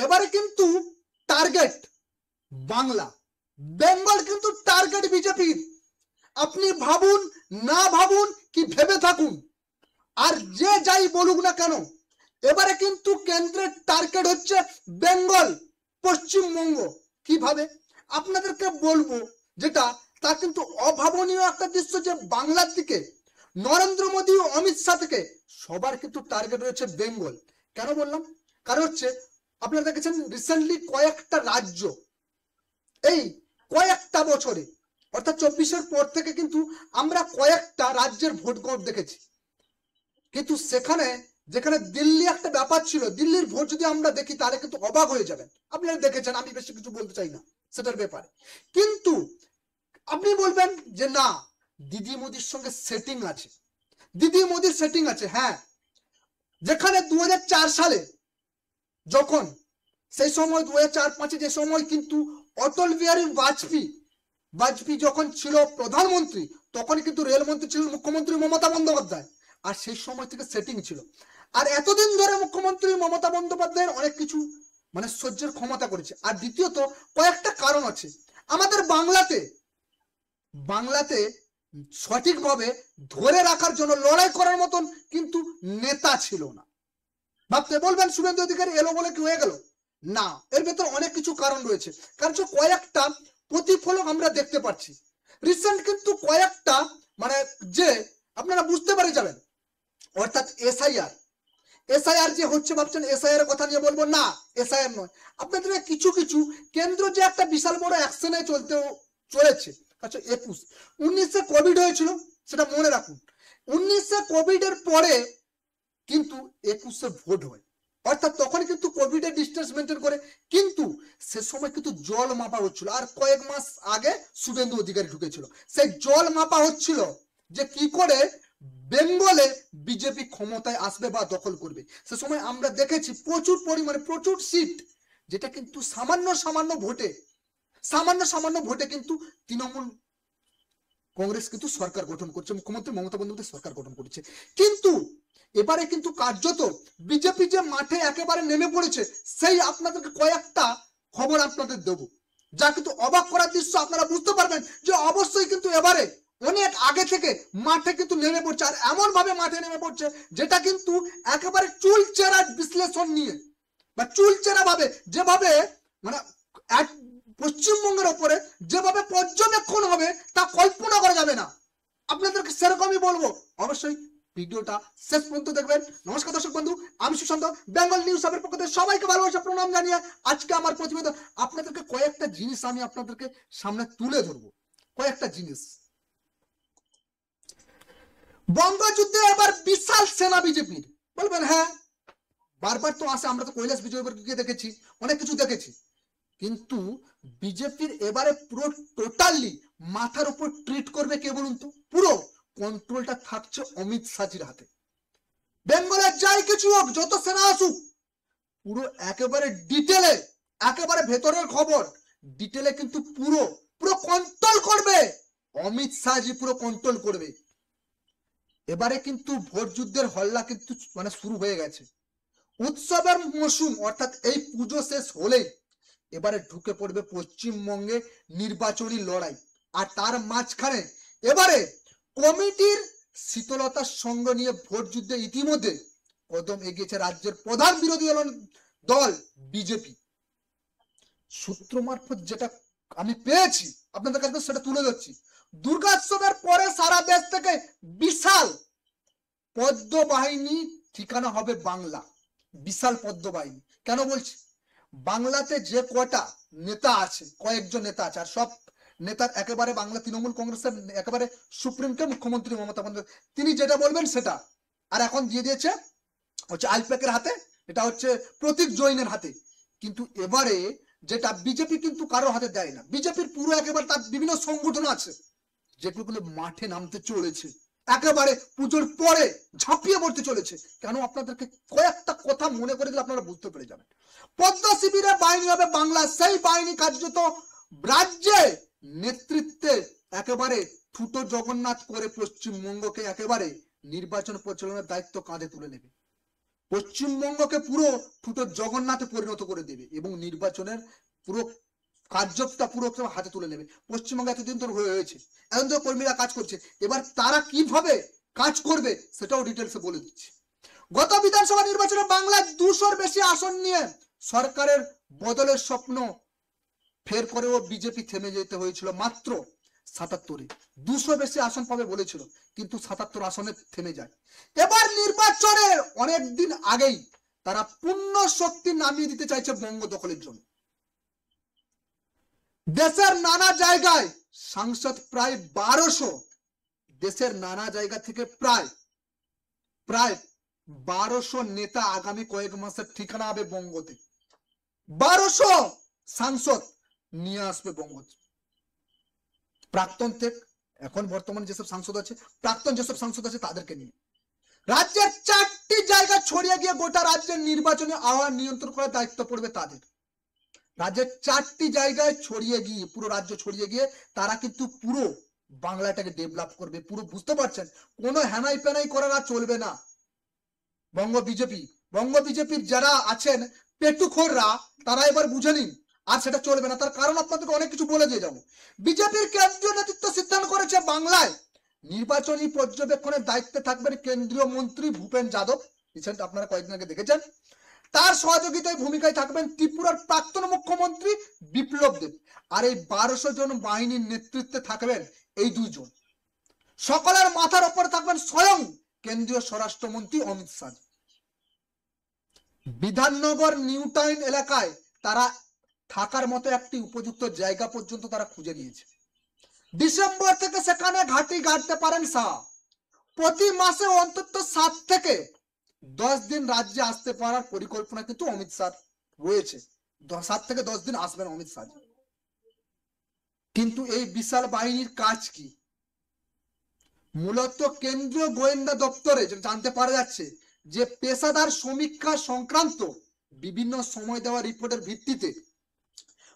এবারে কিন্তু টার্গেট বাংলা, বেঙ্গল কিন্তু টার্গেট বিজেপির। আপনি ভাবুন না ভাবুন কি ভেবে থাকুন, আর যে যাই বলুক না কেন, এবারে কিন্তু কেন্দ্রের টার্গেট হচ্ছে বেঙ্গল, পশ্চিমবঙ্গ। কিভাবে আপনাদেরকে বলবো, যেটা তা কিন্তু অভাবনীয় একটা দৃশ্য, যে বাংলার দিকে নরেন্দ্র মোদী ও অমিত শাহ থেকে সবার কিন্তু টার্গেট রয়েছে বেঙ্গল। কেন বললাম? কারণ হচ্ছে আপনারা দেখেছেন রিসেন্টলি কয়েকটা রাজ্য এই কয়েকটা বছরে, অর্থাৎ 24-এর পর থেকে কিন্তু আমরা কয়েকটা রাজ্যের ভোট গড় দেখেছি। কিন্তু সেখানে যেখানে দিল্লি একটা ব্যাপার ছিল, দিল্লির ভোট যদি আমরা দেখি তাহলে কিন্তু অবাক হয়ে যাবেন। আপনারা দেখেছেন, আমি বেশি কিছু বলতে চাই না সেটার ব্যাপারে। কিন্তু আপনি বলবেন যে না, দিদি মোদির সঙ্গে সেটিং আছে, দিদি মোদির সেটিং আছে। হ্যাঁ, যেখানে 2004 সালে যখন সেই সময় 2004-05 যে সময় কিন্তু অটল বিহারী বাজপেয়ী যখন ছিল প্রধানমন্ত্রী, তখন কিন্তু রেলমন্ত্রী ছিলেন মুখ্যমন্ত্রী মমতা বন্দ্যোপাধ্যায়। আর সেই সময় থেকে সেটিং ছিল। আর এতদিন ধরে মুখ্যমন্ত্রী মমতা বন্দ্যোপাধ্যায়ের অনেক কিছু মানে সহ্যের ক্ষমতা করেছে। আর দ্বিতীয়ত কয়েকটা কারণ আছে, আমাদের বাংলাতে সঠিকভাবে ধরে রাখার জন্য লড়াই করার মতন কিন্তু নেতা ছিল না। ভাবতে বলবেন শুভেন্দু অধিকারী এলো বলে কি হয়ে গেল? না, এর ভেতর অনেক কিছু কারণ রয়েছে। কারণ কয়েকটা প্রতিফলক আমরা দেখতে পাচ্ছি। রিসেন্ট কিন্তু কয়েকটা মানে যে আপনারা বুঝতে পারে যাবেন, অর্থাৎ এসআইআর যে হচ্ছে, ভাবছেন এসআইআর কথা নিয়ে বলবো না, এসআইআর নয়। আপনাদের কিছু কিছু কেন্দ্র যে একটা বিশাল বড় অ্যাকশনে চলেছে। আচ্ছা, 19-এ কোভিড হয়েছিল, সেটা মনে রাখুন। 19-এ কোভিডের পরে কিন্তু 21-এ ভোট হয়, অর্থাৎ তখন কিন্তু কোভিডের ডিস্টেন্স মেনটেন করে। কিন্তু সে সময় কিন্তু জল মাপা হচ্ছিল। আর কয়েক মাস আগে শুভেন্দু অধিকারী ঢুকেছিল, সেই জল মাপা হচ্ছিল যে কি করে বেঙ্গলে বিজেপি ক্ষমতায় আসবে বা দখল করবে। সে সময় আমরা দেখেছি প্রচুর পরিমাণে প্রচুর সিট, যেটা কিন্তু সামান্য ভোটে কিন্তু তৃণমূল কংগ্রেস কিন্তু সরকার গঠন করছে, মুখ্যমন্ত্রী মমতা বন্দ্যোপাধ্যায় সরকার গঠন করেছে। কিন্তু এবারে কিন্তু কার্যত বিজেপি যে মাঠে একেবারে নেমে পড়েছে, সেই আপনাদেরকে কয়েকটা খবর আপনাদের দেবো, যা কিন্তু অবাক করার দৃশ্য। আপনারা বুঝতে পারবেন যে অবশ্যই কিন্তু এবারে অনেক আগে থেকে মাঠে কিন্তু নেমে পড়ছে, আর এমন ভাবে মাঠে নেমে পড়ছে যেটা কিন্তু একেবারে চুলচেরা বিশ্লেষণ নিয়ে বা চুলচেরা ভাবে, যেভাবে মানে পশ্চিমবঙ্গের উপরে যেভাবে পর্যবেক্ষণ হবে তা কল্পনা করা যাবে না। আপনাদেরকে সেরকমই বলবো, অবশ্যই ভিডিওটা শেষ পর্যন্ত দেখবেন। নমস্কার দর্শক বন্ধু, আমি সুশান্ত, বেঙ্গল নিউজ হাবের পক্ষ থেকে সবাইকে ভালোবাসা প্রণাম জানিয়ে আজকে আমার প্রতিবেদন আপনাদেরকে কয়েকটা জিনিস আমি আপনাদেরকে সামনে তুলে ধরবো। কয়েকটা জিনিস, বঙ্গযুদ্ধে এবার বিশাল সেনা বিজেপির। বলবেন হ্যাঁ, বারবার তো আসে, আমরা তো কৈলাস বিজয়বর্গীয়কে দেখেছি, অনেক কিছু দেখেছি। কিন্তু বিজেপির এবারে পুরো টোটালি মাথার উপর ট্রিট করবে কে বলুন তো? পুরো কন্ট্রোলটা থাকছে অমিত শাহজির হাতে। বেঙ্গলে যাই কিছু হোক, যত সেনা আসুক, পুরো একেবারে ডিটেলে, একেবারে ভেতরের খবর ডিটেলে কিন্তু পুরো কন্ট্রোল করবে অমিত শাহজি, পুরো কন্ট্রোল করবে। এবারে কিন্তু ভোট যুদ্ধের হল্লা কিন্তু মানে শুরু হয়ে গেছে। উৎসবের মৌসুম, অর্থাৎ এই পুজো শেষ হলেই এবারে ঢুকে পড়বে পশ্চিমবঙ্গে নির্বাচনী লড়াই। আর তার মাঝখানে এবারে কমিটির শীতলতার সঙ্গ নিয়ে ভোট যুদ্ধে ইতিমধ্যে কদম এগিয়েছে রাজ্যের প্রধান বিরোধী দল বিজেপি। সূত্র মারফত যেটা আমি পেয়েছি আপনাদের কাছে সেটা তুলে ধরছি। দুর্গোৎসবের পরে সারা দেশ থেকে বিশাল পদ্ম বাহিনী ঠিকানা হবে বাংলা, বিশাল পদ্ম বাহিনী। কেন বলছি? বাংলাতে যে কটা নেতা আছে, কয়েকজন নেতা আছে, আর সব নেতার একেবারে বাংলা তৃণমূল কংগ্রেসের একেবারে সুপ্রিমকে মুখ্যমন্ত্রী মমতা বন্দ্যোপাধ্যায়, তিনি যেটা বলবেন সেটা। আর এখন দিয়ে দিয়েছে হচ্ছে আইপ্যাকের হাতে, এটা হচ্ছে প্রতীক জৈনের হাতে। কিন্তু এবারে যেটা বিজেপি কিন্তু কারো হাতে দেয় না, বিজেপির পুরো একেবারে তার বিভিন্ন সংগঠন আছে যেগুলো মাঠে নামতে চলেছে, একেবারে পুজোর পরে ঝাঁপিয়ে পড়তে চলেছে। কেন আপনাদেরকে কয়েকটা কথা মনে করে দিলে আপনারা বুঝতে পেরে যাবেন। পদ্ম শিবিরের বাহিনী হবে বাংলা, সেই বাহিনী কার্যত রাজ্যে নেতৃত্বে একেবারে ঠুটো জগন্নাথ করে পশ্চিমবঙ্গকে একেবারে নির্বাচন পরিচালনার দায়িত্ব কাঁধে তুলে নেবে। পশ্চিমবঙ্গকে পুরো ফুটো জগন্নাথে পরিণত করে দেবে এবং নির্বাচনের পুরো কার্যটা পুরো হাতে তুলে নেবে। পশ্চিমবঙ্গে এতদিন ধরে হয়েছে, এখন তো কর্মীরা কাজ করছে, এবার তারা কিভাবে কাজ করবে সেটাও ডিটেলসে বলে দিচ্ছি। গত বিধানসভা নির্বাচনে বাংলায় 200-র বেশি আসন নিয়ে সরকারের বদলের স্বপ্ন ফের করেও বিজেপি থেমে যেতে হয়েছিল মাত্র 77-এ। 200 বেশি আসন পাবে বলেছিল, কিন্তু 77 আসনে থেমে যায়। এবার নির্বাচনের অনেকদিন আগেই তারা পূর্ণ শক্তি নামিয়ে দিতে চাইছে বঙ্গ দখলের জন্য। দেশের নানা জায়গায় সাংসদ প্রায় 1200, দেশের নানা জায়গা থেকে প্রায় 1200 নেতা আগামী কয়েক মাসের ঠিকানা হবে বঙ্গতে। 1200 সাংসদ নিয়ে আসবে বঙ্গতে, প্রাক্তন থেকে এখন বর্তমান যেসব সাংসদ আছে, প্রাক্তন যেসব সাংসদ আছে তাদেরকে নিয়ে রাজ্যের 4টি জায়গা ছড়িয়ে গিয়ে গোটা রাজ্যের নির্বাচনী আহ্বান নিয়ন্ত্রণ করার দায়িত্ব পড়বে তাদের। রাজ্যের 4টি জায়গায় ছড়িয়ে গিয়ে, পুরো রাজ্য ছড়িয়ে গিয়ে তারা কিন্তু পুরো বাংলাটাকে ডেভেলপ করবে। পুরো বুঝতে পারছেন, কোনো হ্যানাই প্যানাই করার আর চলবে না। বঙ্গ বিজেপির যারা আছেন পেটুখোররা, তারা এবার বুঝে নিন, আর সেটা চলবে না। তার কারণ আপনাদেরকে অনেক কিছু বলে দিয়ে যাবো। বিজেপির কেন্দ্রীয় নেতৃত্ব সিদ্ধান্ত করেছে বাংলায় নির্বাচনী পর্যবেক্ষণের দায়িত্বে থাকবেন কেন্দ্রীয় মন্ত্রী ভূপেন যাদব, রিসেন্ট আপনারা কয়েকদিন আগে দেখেছেন। তার সহযোগিতায় ভূমিকায় থাকবেন ত্রিপুরার প্রাক্তন মুখ্যমন্ত্রী বিপ্লব দেব। আর এই 1200 জন বাহিনীর নেতৃত্বে থাকবেন এই 2 জন। সকলের মাথার উপরে থাকবেন স্বয়ং কেন্দ্রীয় স্বরাষ্ট্রমন্ত্রী অমিত শাহ। বিধাননগর নিউ টাউন এলাকায় তারা থাকার মতো একটি উপযুক্ত জায়গা পর্যন্ত তারা খুঁজে নিয়েছে। ডিসেম্বর থেকে সেখানে ঘাঁটি গাড়তে পারেন শাহ। প্রতি মাসে অন্তত 7 থেকে 10 দিন রাজ্যে আসতে পারার পরিকল্পনা কিন্তু অমিত শাহ রয়েছে। 7 থেকে 10 দিন আসবেন অমিত শাহ। কিন্তু এই বিশাল বাহিনীর কাজ কি? মূলত কেন্দ্রীয় গোয়েন্দা দপ্তরে যেটা জানতে পারা যাচ্ছে যে পেশাদার সমীক্ষা সংক্রান্ত বিভিন্ন সময় দেওয়া রিপোর্টের ভিত্তিতে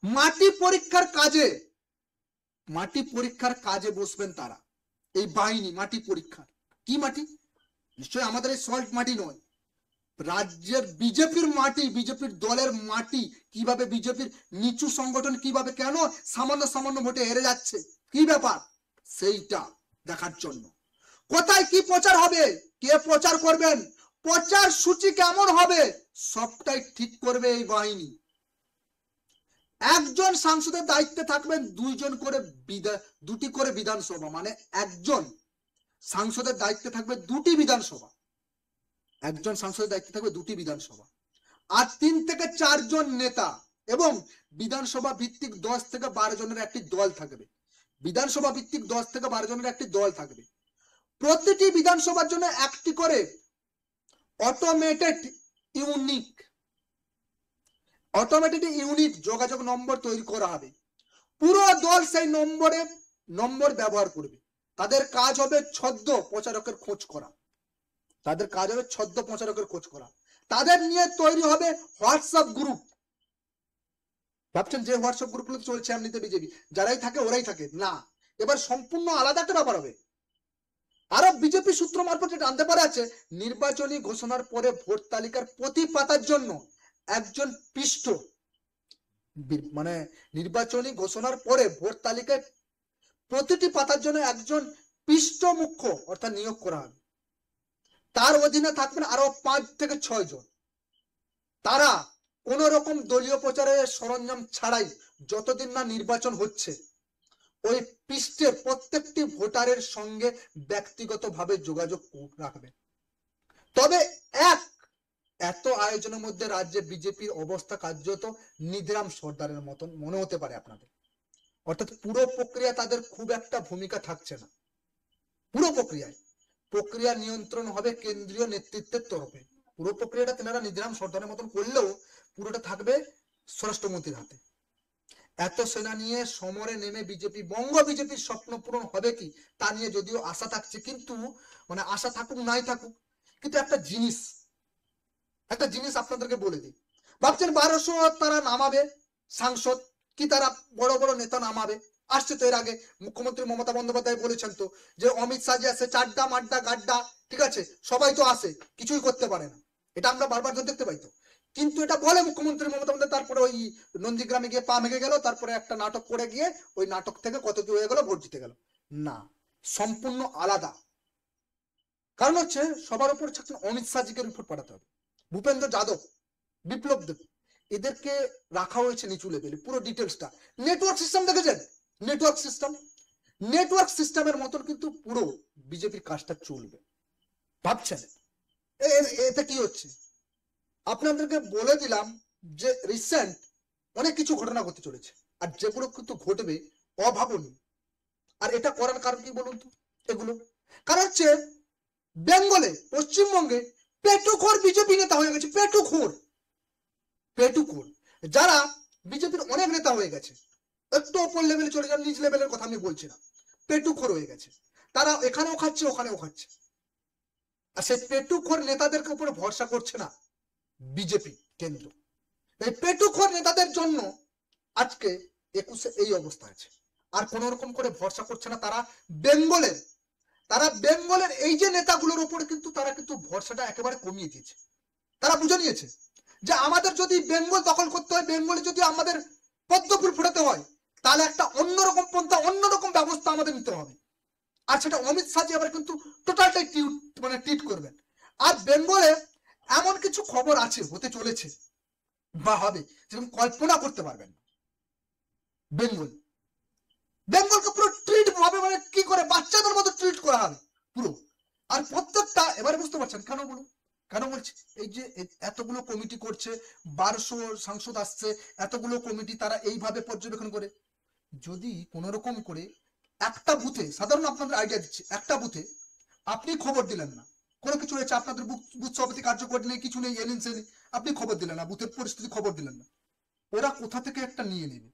মাটি পরীক্ষার কাজে বসবেন তারা। এই বাহিনী মাটি পরীক্ষা, কি মাটি? নিশ্চয়ই আমাদের এই সল্ট মাটি নয়, রাজ্যের বিজেপির মাটি, বিজেপির দলের মাটি। কিভাবে বিজেপির নিচু সংগঠন কিভাবে কেন সামান্য ভোটে হেরে যাচ্ছে, কি ব্যাপার, সেইটা দেখার জন্য। কোথায় কি প্রচার হবে, কে প্রচার করবেন, প্রচার সূচি কেমন হবে, সবটাই ঠিক করবে এই বাহিনী। একজন সাংসদের দায়িত্বে থাকবেন 2টি করে বিধানসভা, মানে একজন সাংসদের দায়িত্বে থাকবে 2টি বিধানসভা। একজন সাংসদের দায়িত্বে থাকবে 2টি বিধানসভা, আর 3 থেকে 4 জন নেতা, এবং বিধানসভা ভিত্তিক 10 থেকে 12 জনের একটি দল থাকবে। বিধানসভা ভিত্তিক 10 থেকে 12 জনের একটি দল থাকবে। প্রতিটি বিধানসভার জন্য একটি করে অটোমেটেড ইউনিট যোগাযোগ নম্বর তৈরি করা হবে। পুরো দল সেই নম্বর ব্যবহার করবে। তাদের কাজ হবে ছদ্ম প্রচারকের খোঁজ করা। তাদের নিয়ে তৈরি হবে হোয়াটসঅ্যাপ গ্রুপ। ভাবছেন যে হোয়াটসঅ্যাপ গ্রুপগুলো চলছে এমনিতে বিজেপি, যারাই থাকে ওরাই থাকে না, এবার সম্পূর্ণ আলাদা একটা ব্যাপার হবে। আরো বিজেপি সূত্র মারফত জানতে পারা যাচ্ছে নির্বাচনী ঘোষণার পরে ভোট তালিকার প্রতি পাতার জন্য একজন পৃষ্ঠ, মানে নির্বাচনী ঘোষণার পরে ভোট তালিকায় প্রতিটি পাতার জন্য একজন পৃষ্ঠ মুখ্য অর্থাৎ নিয়োগ করা হবে। তার অধীনে থাকবেন আরো 5 থেকে 6 জন। তারা কোন রকম দলীয় প্রচারের সরঞ্জাম ছাড়াই যতদিন না নির্বাচন হচ্ছে ওই পৃষ্ঠের প্রত্যেকটি ভোটারের সঙ্গে ব্যক্তিগতভাবে যোগাযোগ রাখবে। তবে এত আয়োজনের মধ্যে রাজ্যে বিজেপির অবস্থা কার্যত নিধিরাম সর্দারের মতন মনে হতে পারে আপনাদের। অর্থাৎ পুরো প্রক্রিয়া তাদের খুব একটা ভূমিকা থাকছে না। পুরো প্রক্রিয়া নিয়ন্ত্রণ হবে কেন্দ্রীয় নেতৃত্বের তরফে। পুরো প্রক্রিয়াটা তেনারা নিধিরাম সর্দারের মতন করলেও পুরোটা থাকবে স্বরাষ্ট্রমন্ত্রীর হাতে। এত সেনা নিয়ে সমরে নেমে বঙ্গ বিজেপির স্বপ্ন পূরণ হবে কি তা নিয়ে যদিও আশা থাকছে, কিন্তু মানে আশা থাকুক নাই থাকুক, কিন্তু একটা জিনিস আপনাদেরকে বলে দিই। ভাবছেন 1200 তারা নামাবে সাংসদ, কি তারা বড় বড় নেতা নামাবে? আসছে তো এর আগে মুখ্যমন্ত্রী মমতা বন্দ্যোপাধ্যায় বলেছেন তো যে অমিত শাহ যে আসে চাড্ডা মাড্ডা গাড্ডা, ঠিক আছে, সবাই তো আসে, কিছুই করতে পারে না। এটা আমরা বারবার দেখতে পাই তো। কিন্তু এটা বলে মুখ্যমন্ত্রী মমতা বন্দ্যোপাধ্যায়, তারপরে ওই নন্দীগ্রামে গিয়ে পা ভেঙে গেল, তারপরে একটা নাটক করে গিয়ে ওই নাটক থেকে কত কি হয়ে গেল, ভোট জিতে গেল। না, সম্পূর্ণ আলাদা। কারণ হচ্ছে সবার উপর অমিত শাহজিকে রিপোর্ট পাঠাতে হবে, ভূপেন্দ্র যাদব, বিপ্লব দেব, এদেরকে রাখা হয়েছে নিচু লেভেলে পুরো ডিটেলসটা। নেটওয়ার্ক সিস্টেম দেখেছেন? নেটওয়ার্ক সিস্টেমের মতন কিন্তু পুরো বিজেপির কাজটা চলবে। ভাবছেন এতে কি হচ্ছে? আপনাদেরকে বলে দিলাম যে রিসেন্ট অনেক কিছু ঘটনা ঘটতে চলেছে, আর যেগুলো কিন্তু ঘটবে অভাবনীয়। আর এটা করার কারণ কি বলুন তো? এগুলো কারণ হচ্ছে বেঙ্গলে, পশ্চিমবঙ্গে পেটুখোর বিজেপি নেতা হয়ে গেছে। পেটুখোর যারা বিজেপির অনেক নেতা হয়ে গেছে, একটু ওপর লেভেলে চলে যান, নিচ লেভেলের কথা আমি বলছি না, পেটুখোর হয়ে গেছে। তারা এখানেও খাচ্ছে, ওখানেও খাচ্ছে। আর সেই পেটুখোর নেতাদেরকে উপরে ভরসা করছে না বিজেপি কেন্দ্র। এই পেটুখোর নেতাদের জন্য আজকে 21-এ এই অবস্থা আছে। আর কোন রকম করে ভরসা করছে না তারা বেঙ্গলের এই যে নেতাগুলোর উপরে, কিন্তু তারা কিন্তু ভরসাটা একেবারে কমিয়ে দিয়েছে। তারা বুঝে নিয়েছে যে আমাদের যদি বেঙ্গল দখল করতে হয়, বেঙ্গলে যদি আমাদের পদ্মফুল ফোটাতে হয়, তাহলে একটা অন্যরকম পন্থা, অন্যরকম ব্যবস্থা আমাদের নিতে হবে। আর সেটা অমিত শাহজি আবার কিন্তু টোটালটাই ট্রিট করবেন। আর বেঙ্গলে এমন কিছু খবর আছে, হতে চলেছে বা হবে, যেরকম কল্পনা করতে পারবেন না। বেঙ্গলকে পুরো ট্রিট হবে, মানে কি করে বাচ্চাদের মতো ট্রিট করা হবে পুরো। আর প্রত্যেকটা, এবারে বুঝতে পারছেন কেন বলছি? এই যে এতগুলো কমিটি করছে, 1200 সাংসদ আসছে, এতগুলো কমিটি, তারা এইভাবে পর্যবেক্ষণ করে। যদি কোন রকম করে একটা বুথে, সাধারণ আপনাদের আইডিয়া দিচ্ছে, একটা বুথে আপনি খবর দিলেন না, কোনো কিছু হয়েছে, আপনাদের বুথ সভাপতি কার্যকর নেই, কিছু নেই, এলেন সেদিন আপনি খবর দিলেন না, বুথের পরিস্থিতি খবর দিলেন না, ওরা কোথা থেকে একটা নিয়ে নেবে?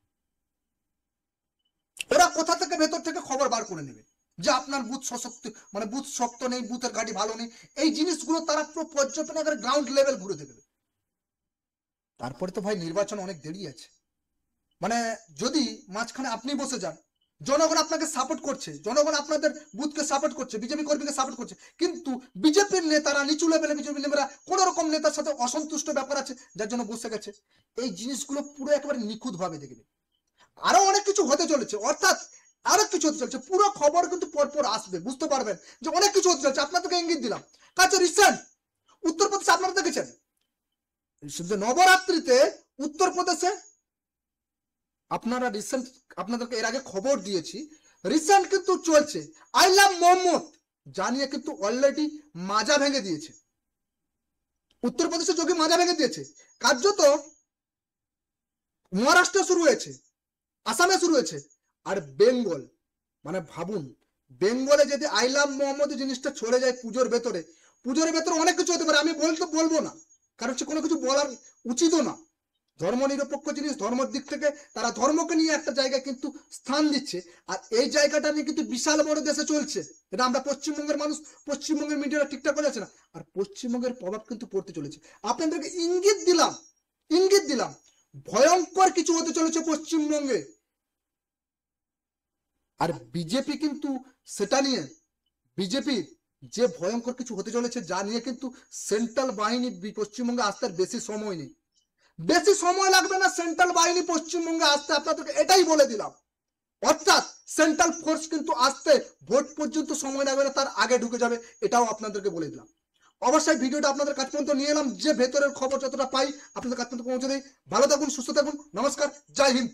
ওরা কোথা থেকে ভেতর থেকে খবর বার করে নেবে যে আপনার বুথ সশক্ত, মানে বুথ শক্ত নেই, বুথের গাড়ি ভালো নেই। এই জিনিসগুলো তারা পুরো পর্যবেক্ষণ করে গ্রাউন্ড লেভেল ঘুরে দেবে। তারপরে তো ভাই নির্বাচন অনেক দেরি আছে। মানে যদি মাঝখানে আপনি বসে যান, জনগণ আপনাকে সাপোর্ট করছে, জনগণ আপনাদের বুথকে সাপোর্ট করছে, বিজেপি কর্মীকে সাপোর্ট করছে, কিন্তু বিজেপির নেতারা, নিচু লেভেলে বিজেপি নেতারা কোন রকম নেতার সাথে অসন্তুষ্ট ব্যাপার আছে, যার জন্য বসে গেছে। এই জিনিসগুলো পুরো একেবারে নিখুঁত ভাবে দেখবে। আরো অনেক কিছু হতে চলেছে, অর্থাৎ আরো কিছু হতে চলেছে, পুরো খবর কিন্তু পরপর আসবে, বুঝতে পারবেন যে অনেক কিছু হতে চলেছে। আপনাদেরকে ইঙ্গিত দিলাম। কাছে রিসেন্ট উত্তরপ্রদেশে আপনারা দেখেছেন, নবরাত্রিতে উত্তরপ্রদেশে, আপনারা রিসেন্ট, আপনাদেরকে এর আগে খবর দিয়েছি, রিসেন্ট কিন্তু চলছে আই লাভ মোহাম্মদ জানিয়ে কিন্তু অলরেডি মাজা ভেঙে দিয়েছে উত্তরপ্রদেশে, যোগী মাজা ভেঙে দিয়েছে। কার্যত মহারাষ্ট্রে শুরু হয়েছে, আসামে শুরু হয়েছে, আর বেঙ্গল, মানে ভাবুন, বেঙ্গলে যদি আই লাভ মোহাম্মদ জিনিসটা চলে যায় পুজোর ভেতরে অনেক কিছু হতে পারে। আমি বলবো না, কারণ হচ্ছে কোনো কিছু বলার উচিতও না। ধর্ম নিরপেক্ষ জিনিস, ধর্মের দিক থেকে তারা ধর্মকে নিয়ে একটা জায়গায় কিন্তু স্থান দিচ্ছে। আর এই জায়গাটা নিয়ে কিন্তু বিশাল বড় দেশে চলছে, এটা আমরা পশ্চিমবঙ্গের মানুষ, পশ্চিমবঙ্গের মিডিয়াটা ঠিকঠাক করে যাচ্ছে না, আর পশ্চিমবঙ্গের প্রভাব কিন্তু পড়তে চলেছে। আপনাদেরকে ইঙ্গিত দিলাম ভয়ঙ্কর কিছু হতে চলেছে পশ্চিমবঙ্গে। আর বিজেপি কিন্তু সেটা নিয়ে, বিজেপির যে ভয়ঙ্কর কিছু হতে চলেছে, যা নিয়ে কিন্তু সেন্ট্রাল বাহিনী পশ্চিমবঙ্গে আসতে বেশি সময় নেই, বেশি সময় লাগবে না সেন্ট্রাল বাহিনী পশ্চিমবঙ্গে আসতে, আপনাদেরকে এটাই বলে দিলাম। অর্থাৎ সেন্ট্রাল ফোর্স কিন্তু আসতে ভোট পর্যন্ত সময় লাগবে না, তার আগে ঢুকে যাবে, এটাও আপনাদেরকে বলে দিলাম। অবশ্যই ভিডিওটা আপনাদের কাছ পর্যন্ত নিয়ে এলাম, যে ভেতরের খবর যতটা পাই আপনাদের কাছ পর্যন্ত পৌঁছে দেই। ভালো থাকুন, সুস্থ থাকুন, নমস্কার, জয় হিন্দ।